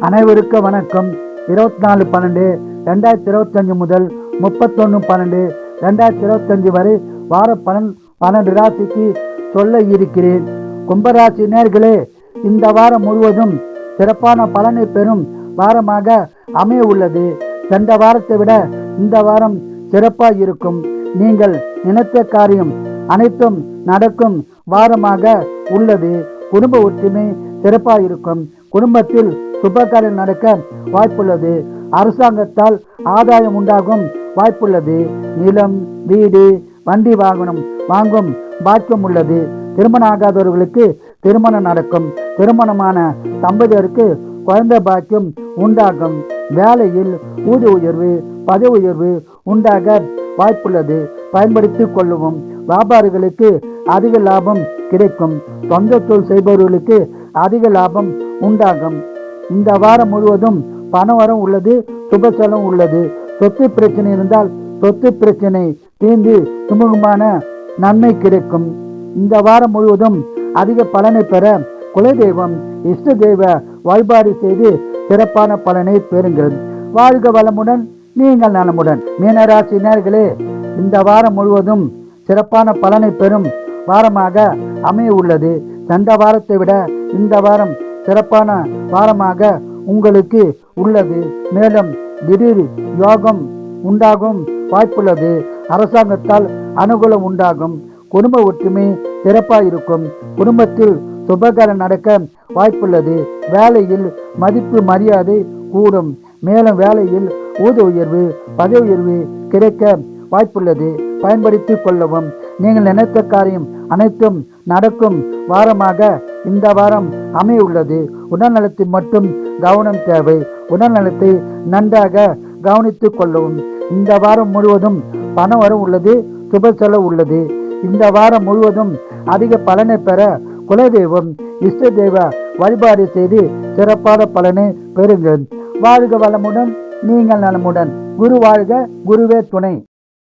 அனைவருக்கும் வணக்கம். 24/12/2025 முதல் 31/12/2025 வரை வார பலன் 12 ராசிக்கு சொல்ல இருக்கிறேன். கும்பராசி நேர்களே, இந்த வாரம் முழுவதும் சிறப்பான பலனை பெறும் வாரமாக அமைய உள்ளது. சென்ற வாரத்தை விட இந்த வாரம் சிறப்பாக இருக்கும். நீங்கள் நினைத்த காரியம் அனைத்தும் நடக்கும் வாரமாக உள்ளது. குடும்ப ஒற்றுமை சிறப்பாக இருக்கும். குடும்பத்தில் சுபகாரியம் நடக்க வாய்ப்புள்ளது. அரசாங்கத்தால் ஆதாயம் உண்டாகும் வாய்ப்புள்ளது. நிலம், வீடு, வண்டி வாகனம் வாங்கும் பாக்கியம் உள்ளது. திருமணம் ஆகாதவர்களுக்கு திருமணம் நடக்கும். திருமணமான தம்பதியருக்கு குழந்தை பாக்கியம் உண்டாகும். வேலையில் ஊதிய உயர்வு, பதவி உயர்வு உண்டாக வாய்ப்புள்ளது. பயன்படுத்திக் கொள்ளவும். வியாபாரிகளுக்கு அதிக லாபம் கிடைக்கும். சொந்த தொழில் செய்பவர்களுக்கு அதிக லாபம் உண்டாகும். இந்த வாரம் முழுவதும் பண வரம் உள்ளது. சுப செலவும் உள்ளது. சொத்து பிரச்சனை இருந்தால் சொத்து பிரச்சனை தீர்ந்து சுமூகமான நன்மை கிடைக்கும். இந்த வாரம் முழுவதும் அதிக பலனை பெற குலதெய்வம், இஷ்ட தெய்வ வழிபாடு செய்து சிறப்பான பலனை பெறுங்கள். வாழ்க வளமுடன், நீங்கள் நலமுடன். மீனராசி நேயர்களே, இந்த வாரம் முழுவதும் சிறப்பான பலனை பெறும் வாரமாக அமைய உள்ளது. சென்ற வாரத்தை விட இந்த வாரம் சிறப்பான வாரமாக உங்களுக்கு உள்ளது. மேலும் திடீர் யோகம் உண்டாகும் வாய்ப்புள்ளது. அரசாங்கத்தால் அனுகூலம் உண்டாகும். குடும்ப ஒற்றுமை சிறப்பாக இருக்கும். குடும்பத்தில் சுபகாரம் நடக்க வாய்ப்புள்ளது. வேலையில் மதிப்பு மரியாதை கூடும். மேலும் வேலையில் ஊதிய உயர்வு, பதவி உயர்வு கிடைக்க வாய்ப்புள்ளது. பயன்படுத்திக் கொள்ளவும். நீங்கள் நினைத்த காரியம் அனைத்தும் நடக்கும் வாரமாக இந்த வாரம் அமைய உள்ளது. உடல்நலத்தில் மட்டும் கவனம் தேவை. உடல்நலத்தை நன்றாக கவனித்துக் கொள்ளவும். இந்த வாரம் முழுவதும் பண வரம் உள்ளது. சுப செலவு உள்ளது. இந்த வாரம் முழுவதும் அதிக பலனை பெற குலதெய்வம், இஷ்ட தெய்வ வழிபாடு செய்து சிறப்பான பலனை பெறுங்கள். வாழ்க வளமுடன், நீங்கள் நலமுடன். குரு வாழ்க, குருவே துணை.